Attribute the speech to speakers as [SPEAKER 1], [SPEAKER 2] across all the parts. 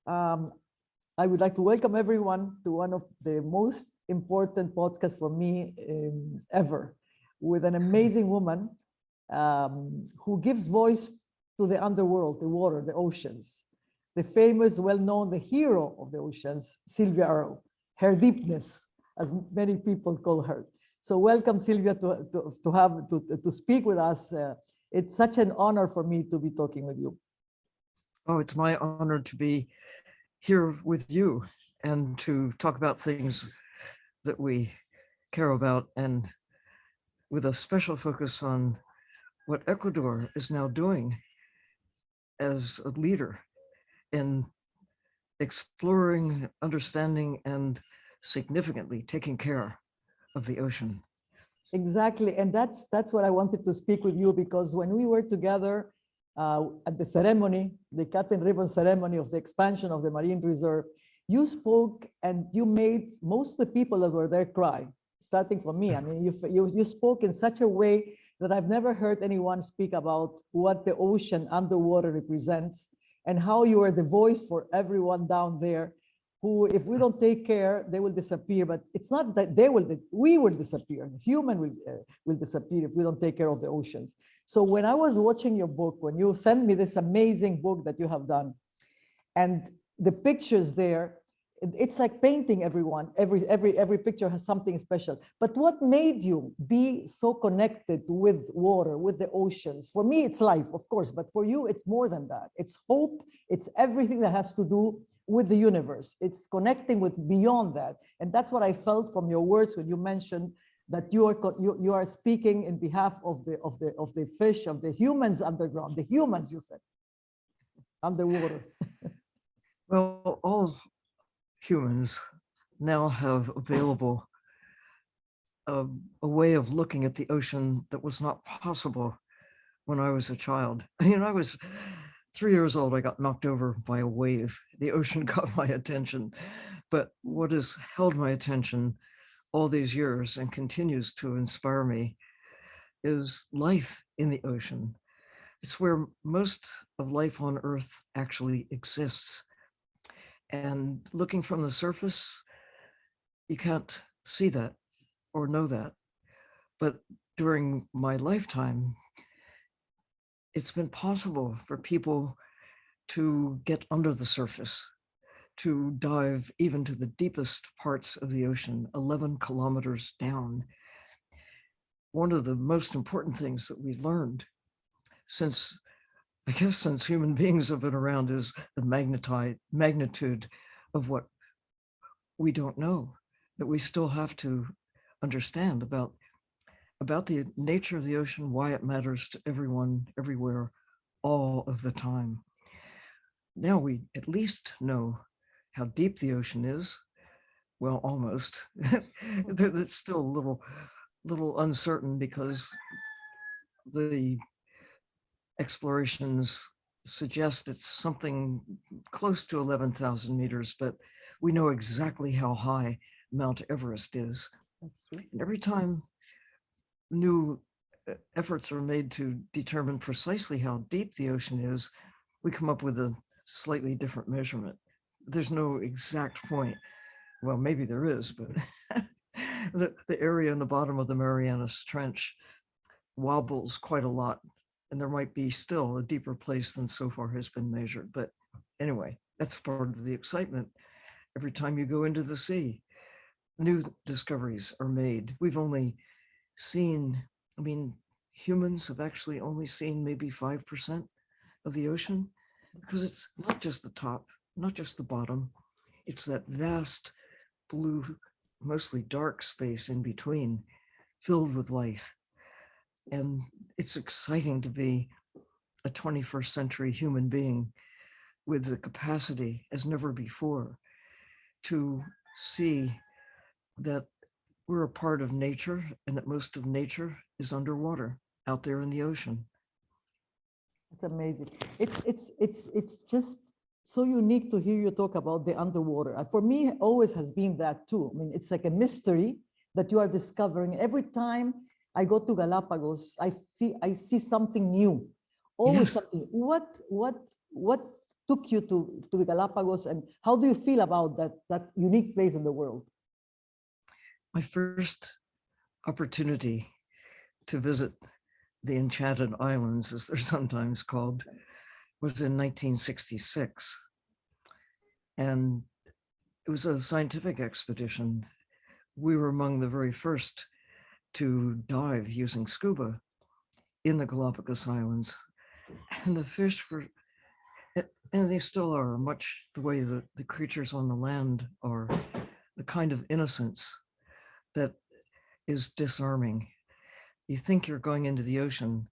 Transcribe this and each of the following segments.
[SPEAKER 1] Um, I would like to welcome everyone to one of the most important podcasts for me ever, with an amazing woman who gives voice to the underworld, the water, the oceans. The famous, well-known, the hero of the oceans, Sylvia Earle, her deepness, as many people call her. So welcome, Sylvia, to speak with us. It's such an honor for me to be talking with you.
[SPEAKER 2] Oh, it's my honor to be here with you and to talk about things that we care about, and with a special focus on what Ecuador is now doing as a leader in exploring, understanding, and significantly taking care of the ocean.
[SPEAKER 1] Exactly, and that's what I wanted to speak with you, because when we were together at the ceremony, the cut and ribbon ceremony of the expansion of the marine reserve, you spoke and you made most of the people that were there cry, starting from me. I mean, you spoke in such a way that I've never heard anyone speak about what the ocean underwater represents and how you are the voice for everyone down there who, if we don't take care, they will disappear. But it's not that we will disappear. Human will disappear if we don't take care of the oceans. So when I was watching your book, when you sent me this amazing book that you have done, and the pictures there, it's like painting everyone. Every picture has something special. But what made you be so connected with water, with the oceans? For me, it's life, of course, but for you, it's more than that. It's hope. It's everything that has to do with the universe. It's connecting with beyond that. And that's what I felt from your words when you mentioned that you are speaking in behalf of the fish, of the humans underground, the humans, you said, underwater.
[SPEAKER 2] Well, all humans now have available a way of looking at the ocean that was not possible when I was a child. I was 3 years old. I got knocked over by a wave. The ocean got my attention. But what has held my attention all these years and continues to inspire me is life in the ocean. It's where most of life on Earth actually exists. And looking from the surface, you can't see that or know that. But during my lifetime, it's been possible for people to get under the surface, to dive even to the deepest parts of the ocean, 11 kilometers down. One of the most important things that we learned since human beings have been around is the magnitude of what we don't know, that we still have to understand about the nature of the ocean, why it matters to everyone, everywhere, all of the time. Now we at least know how deep the ocean is. Well, almost. It's still a little uncertain because the explorations suggest it's something close to 11,000 meters, but we know exactly how high Mount Everest is. And every time new efforts are made to determine precisely how deep the ocean is, we come up with a slightly different measurement. There's no exact point. Well, maybe there is, but the area in the bottom of the Marianas Trench wobbles quite a lot, and there might be still a deeper place than so far has been measured. But anyway, that's part of the excitement. Every time you go into the sea, new discoveries are made. We've only seen, humans have actually only seen maybe 5% of the ocean, because it's not just the top, not just the bottom, it's that vast blue, mostly dark space in between, filled with life. And it's exciting to be a 21st century human being with the capacity as never before to see that we're a part of nature and that most of nature is underwater out there in the ocean.
[SPEAKER 1] It's amazing. It's just so unique to hear you talk about the underwater. For me, it always has been that too. I mean, it's like a mystery that you are discovering. Every time I go to Galapagos, I see something new. Always
[SPEAKER 2] Yes.
[SPEAKER 1] something. What took you to the Galapagos, and how do you feel about that unique place in the world?
[SPEAKER 2] My first opportunity to visit the Enchanted Islands, as they're sometimes called, was in 1966. And it was a scientific expedition. We were among the very first to dive using scuba in the Galapagos Islands. And the fish were, and they still are, much the way that the creatures on the land are, the kind of innocence that is disarming. You think you're going into the ocean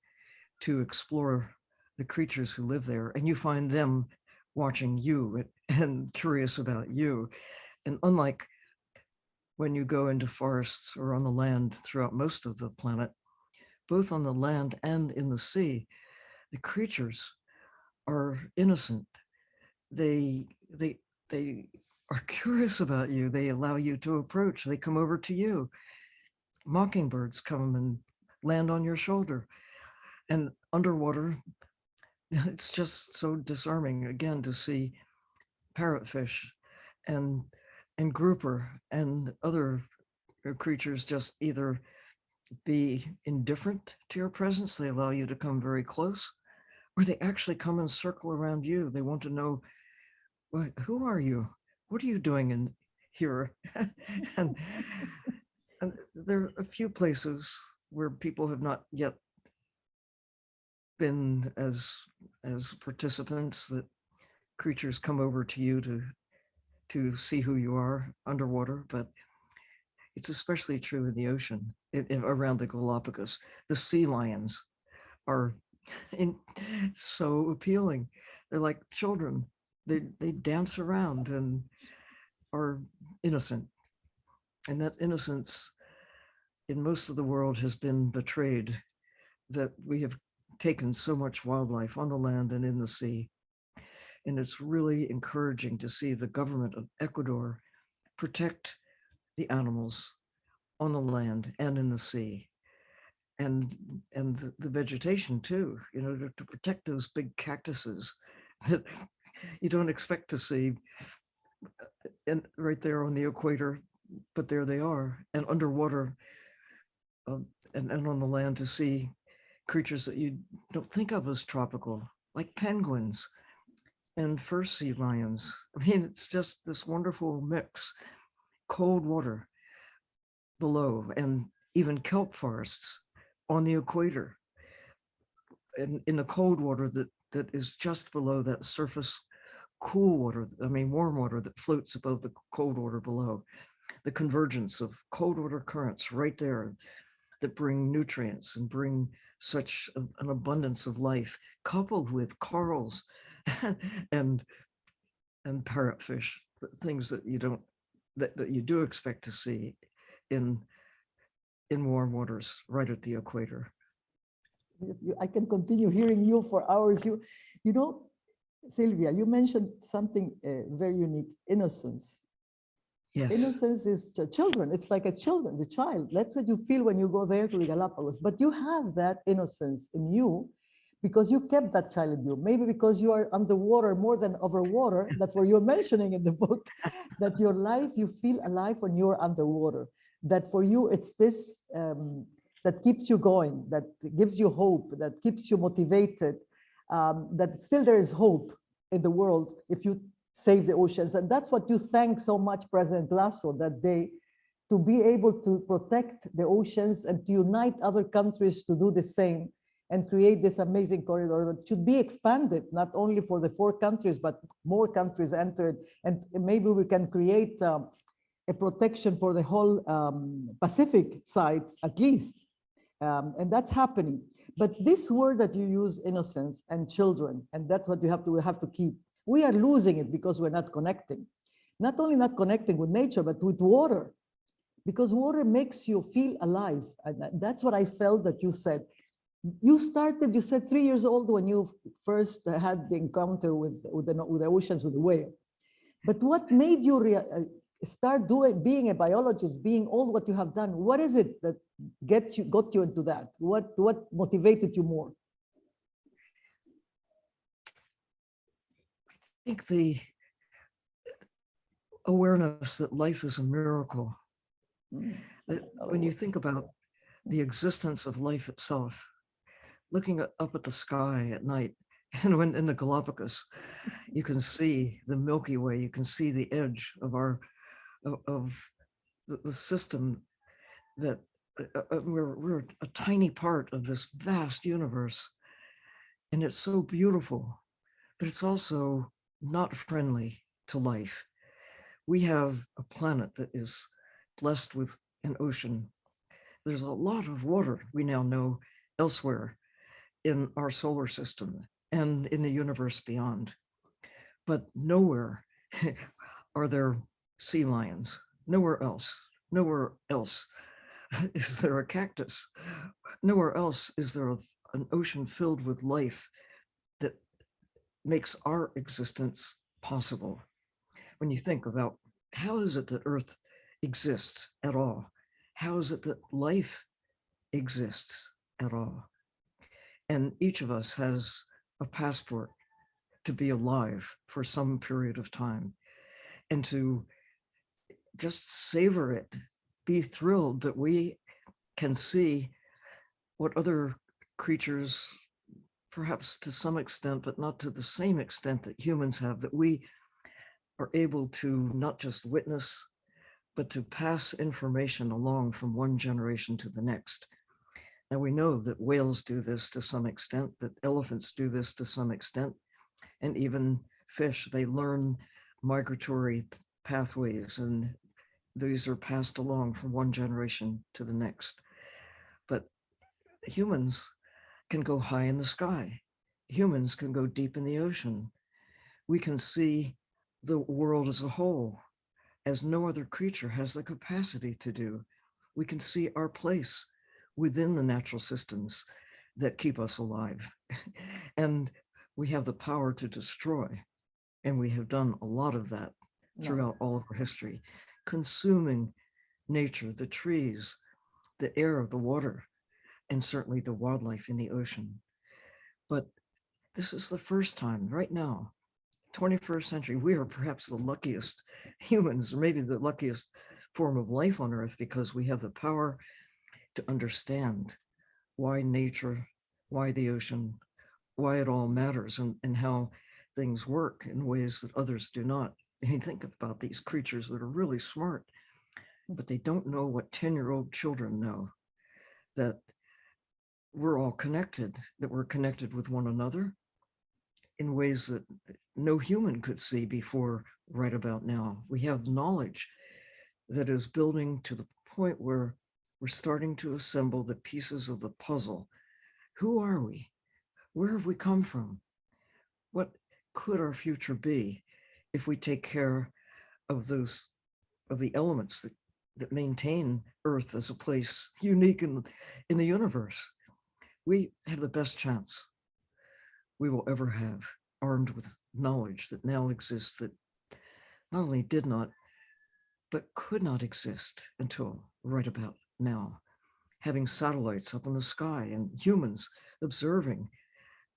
[SPEAKER 2] to explore the creatures who live there, and you find them watching you and curious about you. And unlike when you go into forests or on the land throughout most of the planet, both on the land and in the sea, the creatures are innocent. They are curious about you. They allow you to approach. They come over to you. Mockingbirds come and land on your shoulder. And underwater, it's just so disarming, again, to see parrotfish and grouper and other creatures just either be indifferent to your presence, they allow you to come very close, or they actually come and circle around you. They want to know, well, who are you? What are you doing in here? and there are a few places where people have not yet been as participants, that creatures come over to you to see who you are underwater, but it's especially true in the ocean, around the Galapagos. The sea lions are so appealing. They're like children. They dance around and are innocent. And that innocence in most of the world has been betrayed, that we have taken so much wildlife on the land and in the sea. And it's really encouraging to see the government of Ecuador protect the animals on the land and in the sea, and the vegetation too, to protect those big cactuses that you don't expect to see, and right there on the equator, but there they are. And underwater, and on the land, to see creatures that you don't think of as tropical, like penguins and fur sea lions. I mean, it's just this wonderful mix. Cold water below, and even kelp forests on the equator, and in the cold water that is just below that surface, cool water, warm water that floats above the cold water below. The convergence of cold water currents right there that bring nutrients and bring such an abundance of life, coupled with corals and parrotfish, things that you don't, that you do expect to see in warm waters right at the equator.
[SPEAKER 1] I can continue hearing you for hours. You know, Sylvia, you mentioned something very unique: innocence.
[SPEAKER 2] Yes.
[SPEAKER 1] Innocence is children. It's like a children, the child. That's what you feel when you go there to the Galapagos. But you have that innocence in you because you kept that child in you. Maybe because you are underwater more than over water. That's what you're mentioning in the book, that your life, you feel alive when you're underwater. That for you, it's this that keeps you going, that gives you hope, that keeps you motivated, that still there is hope in the world if you save the oceans. And that's what you thank so much President Lasso that day, to be able to protect the oceans and to unite other countries to do the same and create this amazing corridor that should be expanded, not only for the 4 countries, but more countries entered. And maybe we can create a protection for the whole Pacific side, at least. And that's happening. But this word that you use, innocence and children, and that's what we have to keep. We are losing it because we're not connecting. Not only not connecting with nature, but with water. Because water makes you feel alive. And that's what I felt that you said. You said 3 years old when you first had the encounter with the oceans, with the whale. But what made you start being a biologist, being all what you have done? What is it that got you into that? What motivated you more?
[SPEAKER 2] think the awareness that life is a miracle, that when you think about the existence of life itself, looking up at the sky at night, and when in the Galapagos, you can see the Milky Way, you can see the edge of the system that we're a tiny part of this vast universe. And it's so beautiful, but it's also not friendly to life. We have a planet that is blessed with an ocean. There's a lot of water we now know elsewhere in our solar system and in the universe beyond. But nowhere are there sea lions. Nowhere else is there a cactus. Nowhere else is there an ocean filled with life that makes our existence possible. When you think about how is it that Earth exists at all? How is it that life exists at all? And each of us has a passport to be alive for some period of time and to just savor it, be thrilled that we can see what other creatures, perhaps to some extent, but not to the same extent that humans have, that we are able to not just witness, but to pass information along from one generation to the next. Now we know that whales do this to some extent, that elephants do this to some extent, and even fish, they learn migratory pathways, and these are passed along from one generation to the next. But humans can go high in the sky. Humans can go deep in the ocean. We can see the world as a whole, as no other creature has the capacity to do. We can see our place within the natural systems that keep us alive. And we have the power to destroy. And we have done a lot of that throughout all of our history, consuming nature, the trees, the air, the water, and certainly the wildlife in the ocean. But this is the first time right now, 21st century, we are perhaps the luckiest humans, or maybe the luckiest form of life on Earth, because we have the power to understand why nature, why the ocean, why it all matters, and how things work in ways that others do not. I mean, think about these creatures that are really smart, but they don't know what 10-year-old children know, that we're all connected, that we're connected with one another in ways that no human could see before right about now. We have knowledge that is building to the point where we're starting to assemble the pieces of the puzzle. Who are we? Where have we come from? What could our future be if we take care of the elements that maintain Earth as a place unique in the universe? We have the best chance we will ever have, armed with knowledge that now exists, that not only did not, but could not exist until right about now. Having satellites up in the sky and humans observing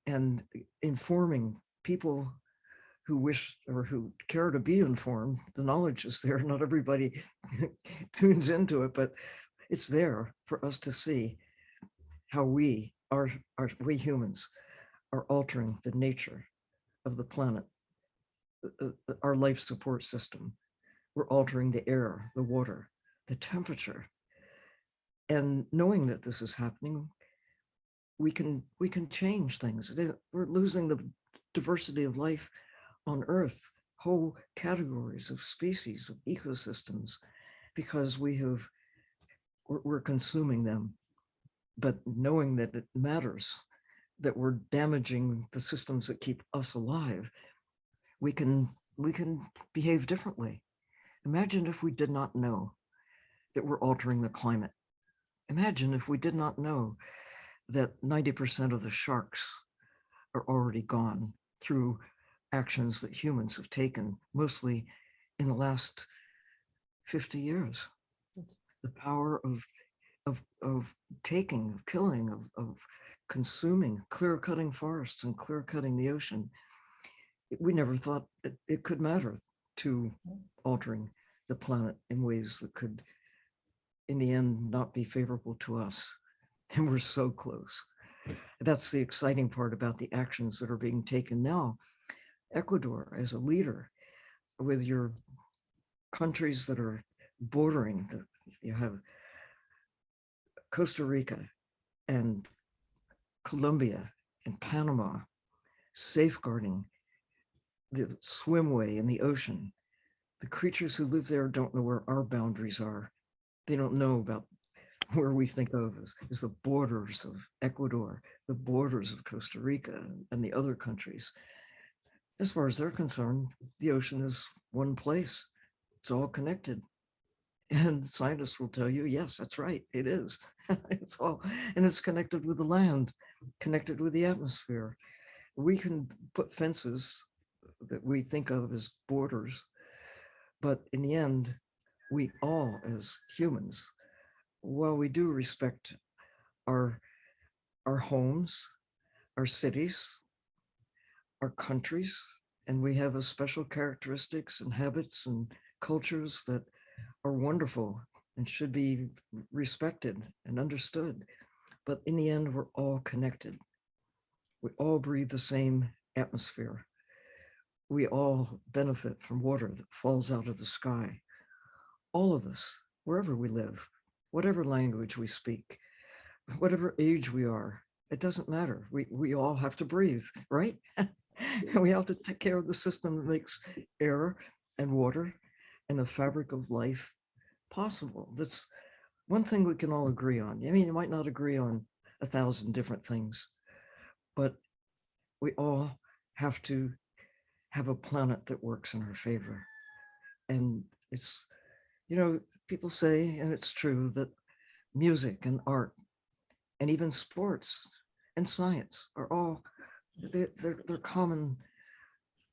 [SPEAKER 2] and informing people who wish or who care to be informed. The knowledge is there. Not everybody tunes into it, but it's there for us to see how we humans are altering the nature of the planet, our life support system. We're altering the air, the water, the temperature. And knowing that this is happening, we can change things. We're losing the diversity of life on Earth, whole categories of species, of ecosystems, because we're consuming them. But knowing that it matters, that we're damaging the systems that keep us alive, we can behave differently. Imagine if we did not know that we're altering the climate. Imagine if we did not know that 90% of the sharks are already gone through actions that humans have taken, mostly in the last 50 years. The power of taking, of killing, of consuming, clear cutting forests and clear cutting the ocean. we never thought it could matter to altering the planet in ways that could, in the end, not be favorable to us. And we're so close. That's the exciting part about the actions that are being taken now. Ecuador, as a leader, with your countries that are bordering, you have Costa Rica and Colombia and Panama, safeguarding the swimway in the ocean. The creatures who live there don't know where our boundaries are. They don't know about where we think of as the borders of Ecuador, the borders of Costa Rica and the other countries. As far as they're concerned, the ocean is one place. It's all connected. And scientists will tell you, yes, that's right, it is. It's all, and it's connected with the land, connected with the atmosphere. We can put fences that we think of as borders, but in the end, we all as humans, while we do respect our homes, our cities, our countries, and we have a special characteristics and habits and cultures that are wonderful and should be respected and understood. But in the end, we're all connected. We all breathe the same atmosphere. We all benefit from water that falls out of the sky. All of us, wherever we live, whatever language we speak, whatever age we are, it doesn't matter. We all have to breathe, right? And we have to take care of the system that makes air and water and the fabric of life possible. That's one thing we can all agree on. I mean, you might not agree on 1,000 different things, but we all have to have a planet that works in our favor. And it's, people say, and it's true, that music and art and even sports and science are all, they're common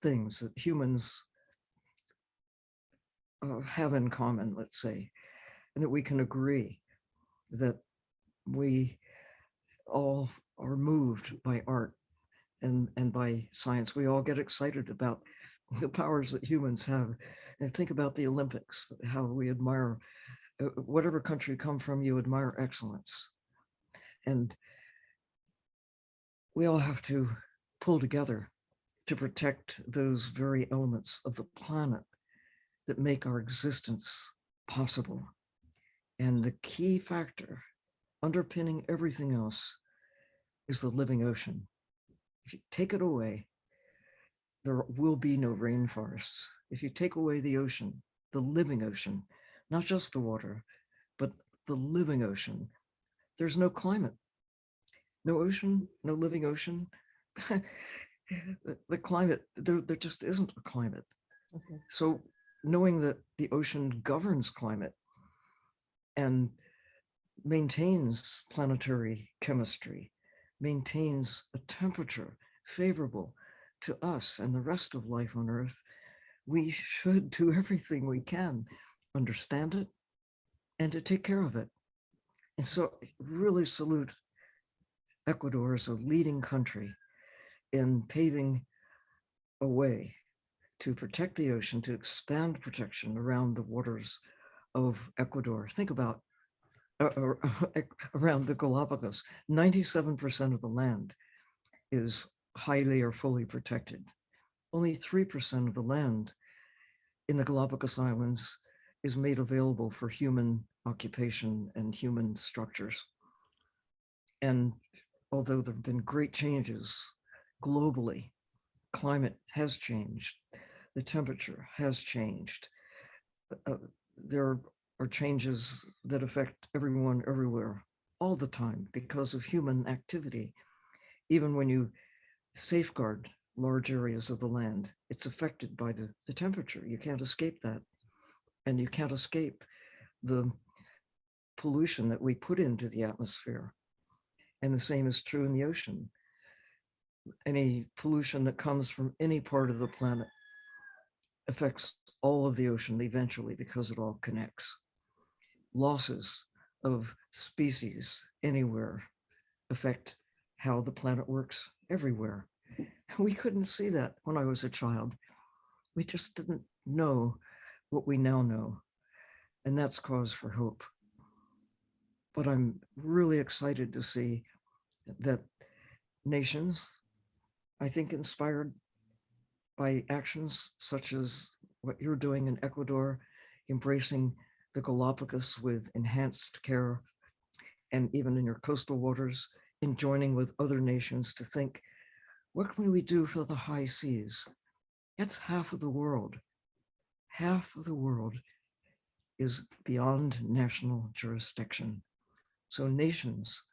[SPEAKER 2] things that humans have in common, let's say, and that we can agree that we all are moved by art and by science. We all get excited about the powers that humans have. And think about the Olympics, how we admire, whatever country you come from, you admire excellence. And we all have to pull together to protect those very elements of the planet that make our existence possible. And the key factor underpinning everything else is the living ocean. If you take it away, there will be no rainforests. If you take away the ocean, the living ocean, not just the water, but the living ocean, there's no climate. No ocean, no living ocean. The climate, there just isn't a climate.
[SPEAKER 1] Okay.
[SPEAKER 2] So knowing that the ocean governs climate and maintains planetary chemistry, maintains a temperature favorable to us and the rest of life on Earth, we should do everything we can, understand it, and to take care of it. And so really salute Ecuador as a leading country in paving a way to protect the ocean, to expand protection around the waters of Ecuador. Think about around the Galapagos, 97% of the land is highly or fully protected. Only 3% of the land in the Galapagos Islands is made available for human occupation and human structures. And although there have been great changes globally, climate has changed, the temperature has changed. There are changes that affect everyone everywhere all the time because of human activity. Even when you safeguard large areas of the land, it's affected by the temperature. You can't escape that. And you can't escape the pollution that we put into the atmosphere. And the same is true in the ocean. Any pollution that comes from any part of the planet affects all of the ocean eventually because it all connects. Losses of species anywhere affect how the planet works everywhere. We couldn't see that when I was a child. We just didn't know what we now know. And that's cause for hope. But I'm really excited to see that nations, I think inspired by actions such as what you're doing in Ecuador, embracing the Galapagos with enhanced care, and even in your coastal waters, in joining with other nations to think, what can we do for the high seas? That's half of the world. Half of the world is beyond national jurisdiction. So nations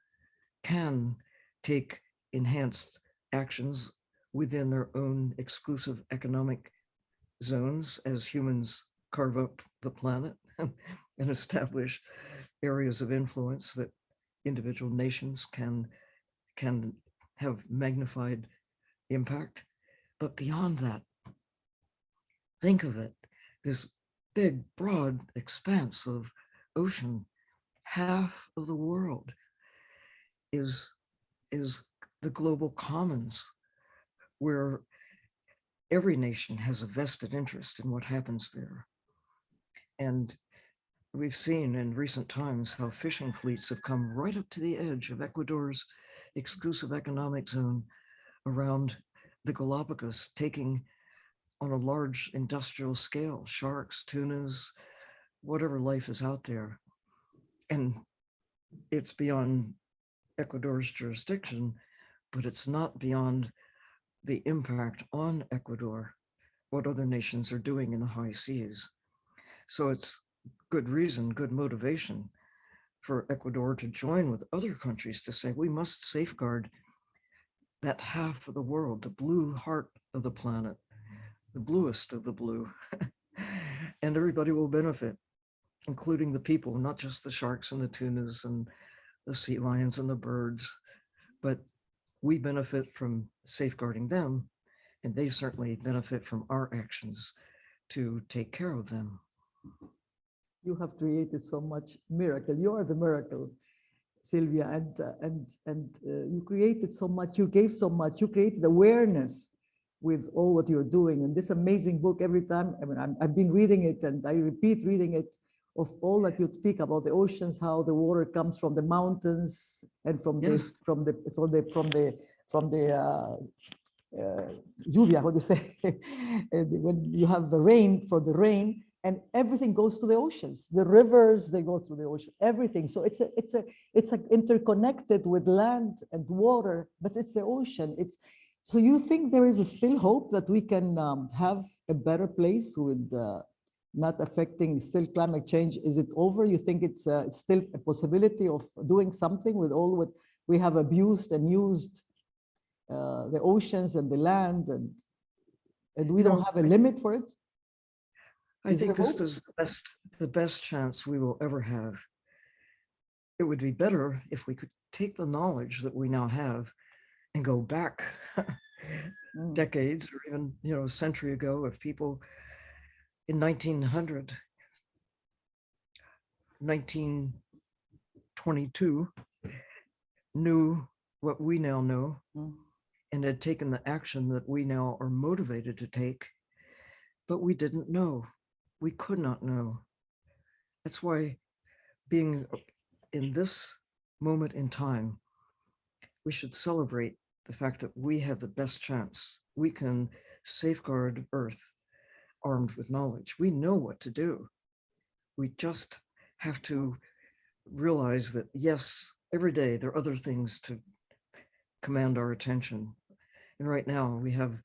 [SPEAKER 2] can take enhanced actions within their own exclusive economic zones as humans carve up the planet and establish areas of influence that individual nations can have magnified impact. But beyond that, think of it, this big, broad expanse of ocean, half of the world is the global commons, where every nation has a vested interest in what happens there. And we've seen in recent times how fishing fleets have come right up to the edge of Ecuador's exclusive economic zone around the Galapagos, taking on a large industrial scale sharks, tunas, whatever life is out there. And it's beyond Ecuador's jurisdiction, but it's not beyond the impact on Ecuador, what other nations are doing in the high seas. So it's good reason, good motivation for Ecuador to join with other countries to say, we must safeguard that half of the world, the blue heart of the planet, the bluest of the blue, and everybody will benefit, including the people, not just the sharks and the tunas and the sea lions and the birds, but we benefit from safeguarding them, and they certainly benefit from our actions to take care of them.
[SPEAKER 1] You have created so much miracle. You are the miracle, Sylvia, and you created so much. You gave so much. You created awareness with all what you're doing. And this amazing book, every time, I mean, I've been reading it and I repeat reading it, of all that you speak about the oceans, how the water comes from the mountains and from
[SPEAKER 2] Yes.
[SPEAKER 1] lluvia, what do you say? When you have the rain, for the rain, and everything goes to the oceans. The rivers, they go to the ocean, everything. So it's interconnected with land and water, but it's the ocean. So you think there is still hope that we can have a better place with not affecting still climate change? Is it over? You think it's still a possibility of doing something with all what we have abused and used the oceans and the land, and we don't have a limit for it?
[SPEAKER 2] I think this is the best chance we will ever have. It would be better if we could take the knowledge that we now have and go back decades or even a century ago. If people in 1922 knew what we now know and had taken the action that we now are motivated to take, but we didn't know. We could not know. That's why being in this moment in time, we should celebrate the fact that we have the best chance. We can safeguard Earth armed with knowledge. We know what to do. We just have to realize that, yes, every day there are other things to command our attention. And right now we have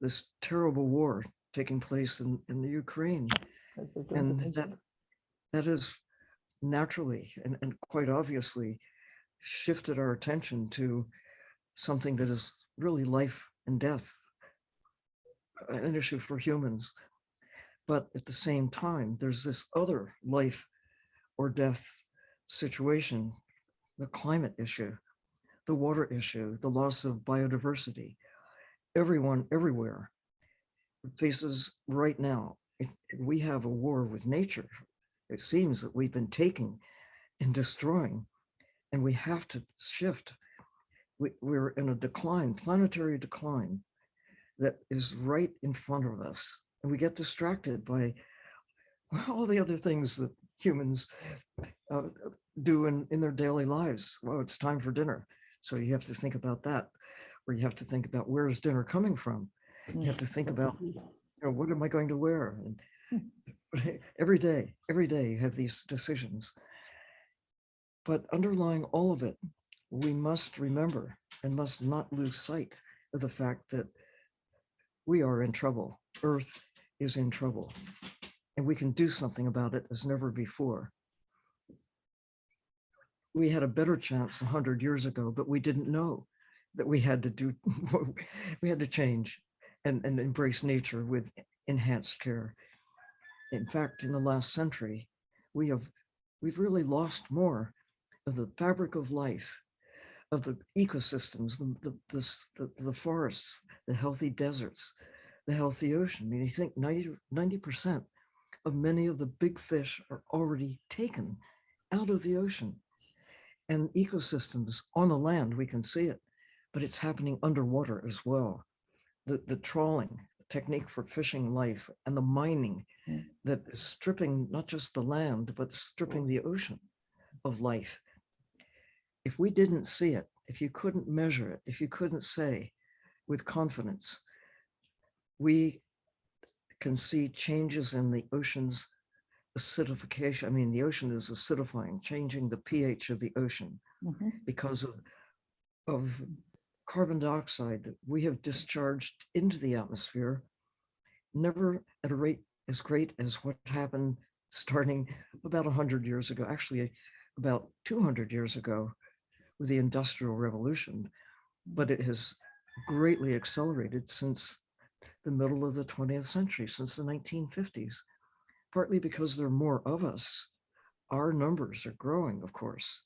[SPEAKER 2] this terrible war taking place in the Ukraine. And that is naturally and quite obviously shifted our attention to something that is really life and death, an issue for humans. But at the same time, there's this other life or death situation, the climate issue, the water issue, the loss of biodiversity. Everyone, everywhere faces right now. We have a war with nature. It seems that we've been taking and destroying, and we have to shift. we're in a decline, planetary decline that is right in front of us. And we get distracted by all the other things that humans uh, do in their daily lives. Well, it's time for dinner. So you have to think about that, or you have to think about where is dinner coming from. You have to think about, what am I going to wear? And every day you have these decisions. But underlying all of it, we must remember and must not lose sight of the fact that we are in trouble. Earth is in trouble, and we can do something about it as never before. We had a better chance 100 years ago, but we didn't know that we had to do, we had to change and embrace nature with enhanced care. In fact, in the last century, we've really lost more of the fabric of life, of the ecosystems, the forests, the healthy deserts, the healthy ocean. I mean, you think 90% of many of the big fish are already taken out of the ocean. And ecosystems on the land, we can see it, but it's happening underwater as well. The trawling technique for fishing life and the mining that is stripping not just the land, but stripping the ocean of life. If we didn't see it, if you couldn't measure it, if you couldn't say with confidence, we can see changes in the ocean's acidification. I mean, the ocean is acidifying, changing the pH of the ocean because of carbon dioxide that we have discharged into the atmosphere, never at a rate as great as what happened starting about 100 years ago, actually about 200 years ago with the Industrial Revolution, but it has greatly accelerated since the middle of the 20th century, since the 1950s, partly because there are more of us. Our numbers are growing, of course,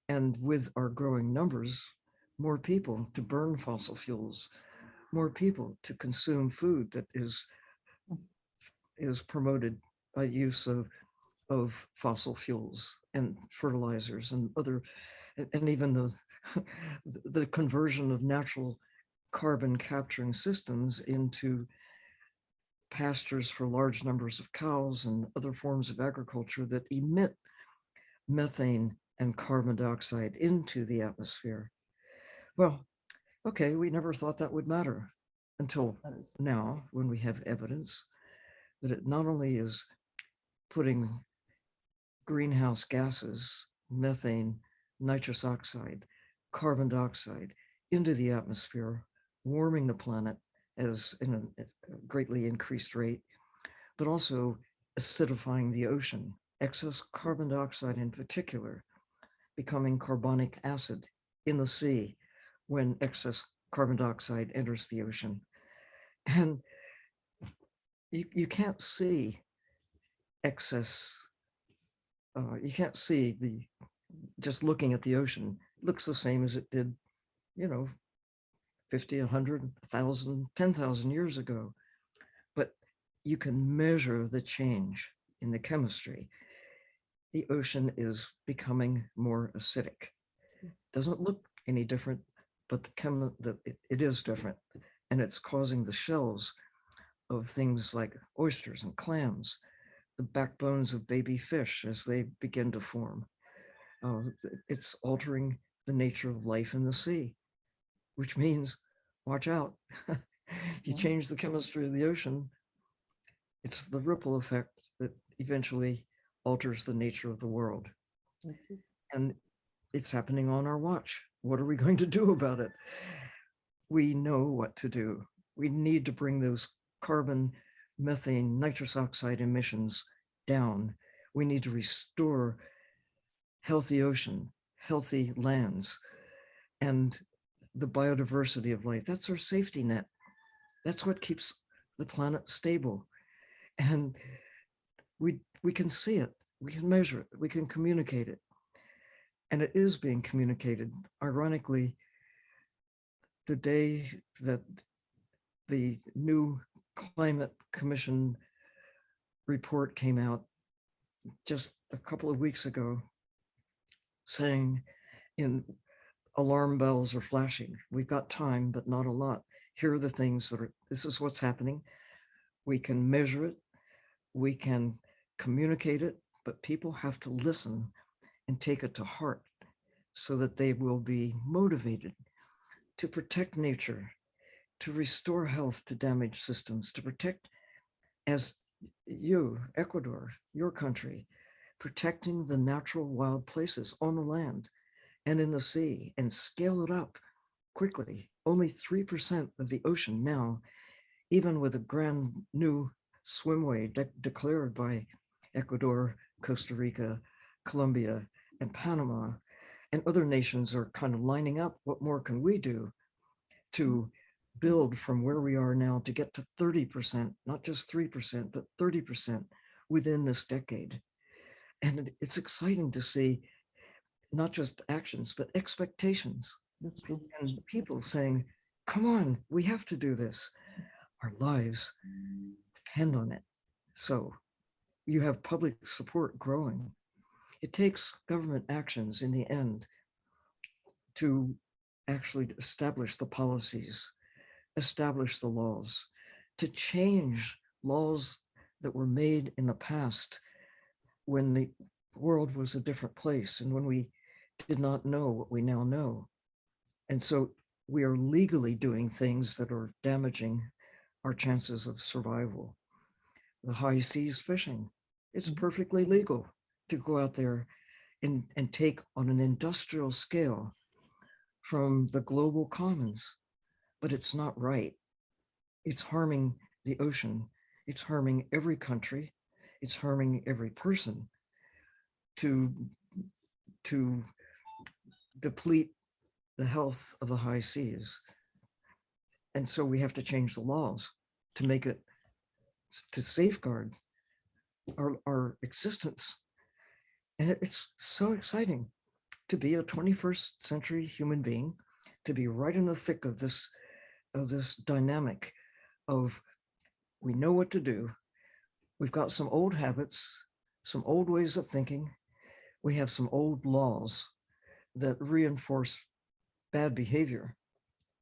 [SPEAKER 2] and with our growing numbers, more people to burn fossil fuels, more people to consume food that is promoted by use of fossil fuels and fertilizers and other, and even the conversion of natural carbon capturing systems into pastures for large numbers of cows and other forms of agriculture that emit methane and carbon dioxide into the atmosphere. Well, okay, we never thought that would matter until now, when we have evidence that it not only is putting greenhouse gases, methane, nitrous oxide, carbon dioxide into the atmosphere, warming the planet as in a greatly increased rate, but also acidifying the ocean, excess carbon dioxide in particular, becoming carbonic acid in the sea when excess carbon dioxide enters the ocean. And you can't see excess, you can't see just looking at the ocean, it looks the same as it did, 50, 100, 1,000, 10,000 years ago. But you can measure the change in the chemistry. The ocean is becoming more acidic. Doesn't look any different, but it is different. And it's causing the shells of things like oysters and clams, the backbones of baby fish as they begin to form. It's altering the nature of life in the sea, which means watch out. You change the chemistry of the ocean, it's the ripple effect that eventually alters the nature of the world. And it's happening on our watch. What are we going to do about it? We know what to do. We need to bring those carbon, methane, nitrous oxide emissions down. We need to restore healthy ocean, healthy lands, and the biodiversity of life. That's our safety net. That's what keeps the planet stable. And we can see it, we can measure it, we can communicate it. And it is being communicated. Ironically, the day that the new Climate Commission report came out just a couple of weeks ago, saying in alarm bells are flashing. We've got time, but not a lot. Here are the things that are, this is what's happening. We can measure it, we can communicate it, but people have to listen and take it to heart so that they will be motivated to protect nature, to restore health to damaged systems, to protect, as you, Ecuador, your country, protecting the natural wild places on the land and in the sea, and scale it up quickly. Only 3% of the ocean now, even with a grand new swimway declared by Ecuador, Costa Rica, Colombia, and Panama, and other nations are kind of lining up. What more can we do to build from where we are now to get to 30%, not just 3%, but 30% within this decade? And it's exciting to see not just actions, but expectations.
[SPEAKER 1] That's true.
[SPEAKER 2] And people saying, come on, we have to do this. Our lives depend on it. So you have public support growing. It takes government actions in the end to actually establish the policies, establish the laws, to change laws that were made in the past when the world was a different place and when we did not know what we now know. And so we are legally doing things that are damaging our chances of survival. The high seas fishing, it's perfectly legal to go out there and take on an industrial scale from the global commons, but it's not right. It's harming the ocean. It's harming every country. It's harming every person to deplete the health of the high seas. And so we have to change the laws to make it, to safeguard our existence. And it's so exciting to be a 21st century human being, to be right in the thick of this dynamic of, we know what to do. We've got some old habits, some old ways of thinking. We have some old laws that reinforce bad behavior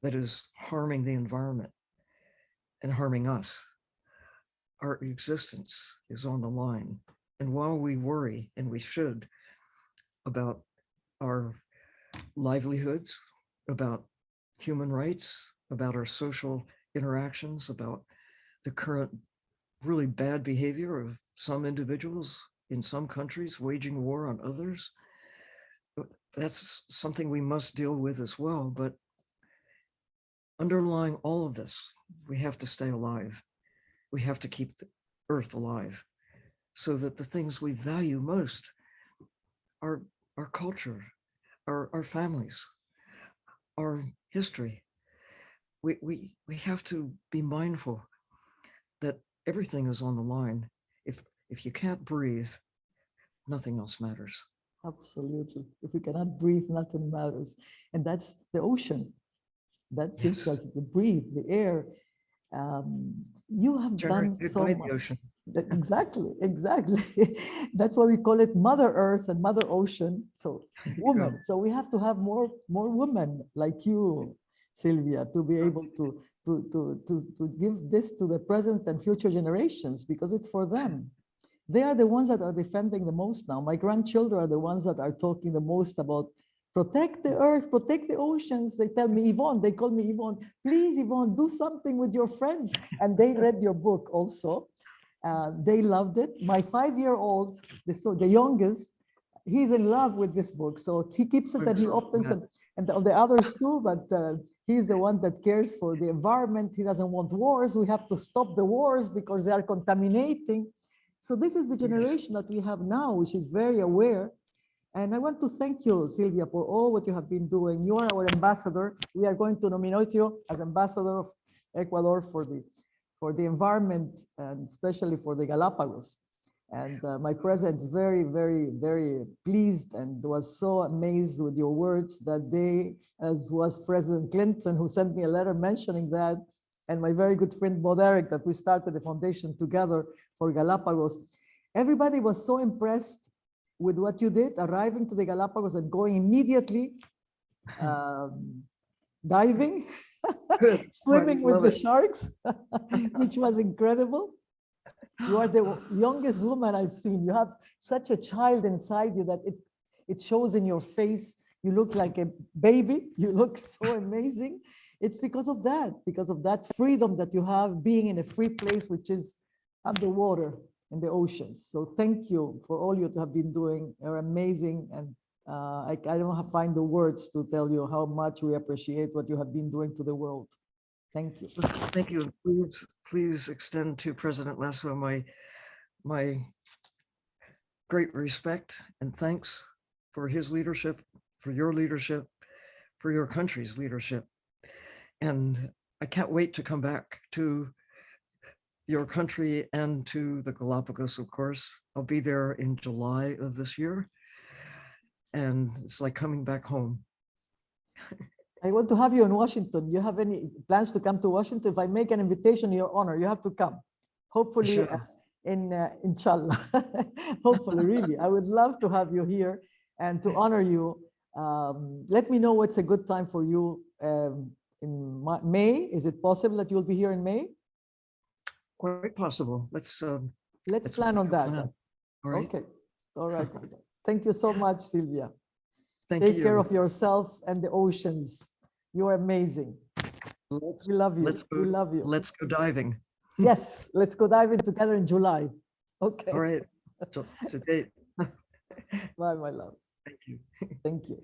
[SPEAKER 2] that is harming the environment and harming us. Our existence is on the line. And while we worry, and we should, about our livelihoods, about human rights, about our social interactions, about the current really bad behavior of some individuals in some countries waging war on others, that's something we must deal with as well. But underlying all of this, we have to stay alive. We have to keep the earth alive so that the things we value most are our culture, our families, our history. We have to be mindful that everything is on the line. If you can't breathe, nothing else matters.
[SPEAKER 1] Absolutely. If we cannot breathe, nothing matters. And that's the ocean. That gives us the breathe, the air. You have done so much. Exactly. That's why we call it Mother Earth and Mother Ocean. So women. So we have to have more women like you, Sylvia, to be able to give this to the present and future generations, because it's for them. They are the ones that are defending the most now. My grandchildren are the ones that are talking the most about protect the earth, protect the oceans. They tell me, Ivonne, they call me Ivonne, please, Ivonne, do something with your friends. And they read your book also. They loved it. My 5-year-old, the youngest, he's in love with this book. So he keeps it and he opens it, and the others too, but he's the one that cares for the environment. He doesn't want wars. We have to stop the wars because they are contaminating. So this is the generation that we have now, which is very aware. And I want to thank you, Sylvia, for all what you have been doing. You are our ambassador. We are going to nominate you as ambassador of Ecuador for the environment, and especially for the Galapagos. And my president is very, very, very pleased and was so amazed with your words that day, as was President Clinton, who sent me a letter mentioning that, and my very good friend Bo Derek, that we started the foundation together for Galapagos. Everybody was so impressed with what you did, arriving to the Galapagos and going immediately diving,
[SPEAKER 2] Good. I
[SPEAKER 1] swimming with
[SPEAKER 2] love
[SPEAKER 1] the
[SPEAKER 2] it.
[SPEAKER 1] sharks, which was incredible. You are the youngest woman I've seen. You have such a child inside you that it shows in your face. You look like a baby. You look so amazing. It's because of that freedom that you have being in a free place, which is underwater in the oceans. So thank you for all you have been doing. You're amazing. And I don't have find the words to tell you how much we appreciate what you have been doing to the world. Thank you.
[SPEAKER 2] Thank you. Please extend to President Lasso my great respect and thanks for his leadership, for your country's leadership. And I can't wait to come back to your country and to the Galapagos, of course. I'll be there in July of this year. And it's like coming back home.
[SPEAKER 1] I want to have you in Washington. You have any plans to come to Washington? If I make an invitation in your honor, you have to come. Hopefully,
[SPEAKER 2] Sure.
[SPEAKER 1] inshallah. Hopefully, really, I would love to have you here and to honor you. Let me know what's a good time for you in May. Is it possible that you'll be here in May?
[SPEAKER 2] Quite possible. Let's
[SPEAKER 1] Plan on that.
[SPEAKER 2] plan. All right.
[SPEAKER 1] Okay. All right. Thank you so much, Sylvia.
[SPEAKER 2] Thank
[SPEAKER 1] Take
[SPEAKER 2] you.
[SPEAKER 1] care of yourself and the oceans. You are amazing. We love you. We love you.
[SPEAKER 2] Let's go diving.
[SPEAKER 1] Yes, let's go diving together in July. Okay.
[SPEAKER 2] All right. So it's a date.
[SPEAKER 1] Bye, my love.
[SPEAKER 2] Thank you.
[SPEAKER 1] Thank you.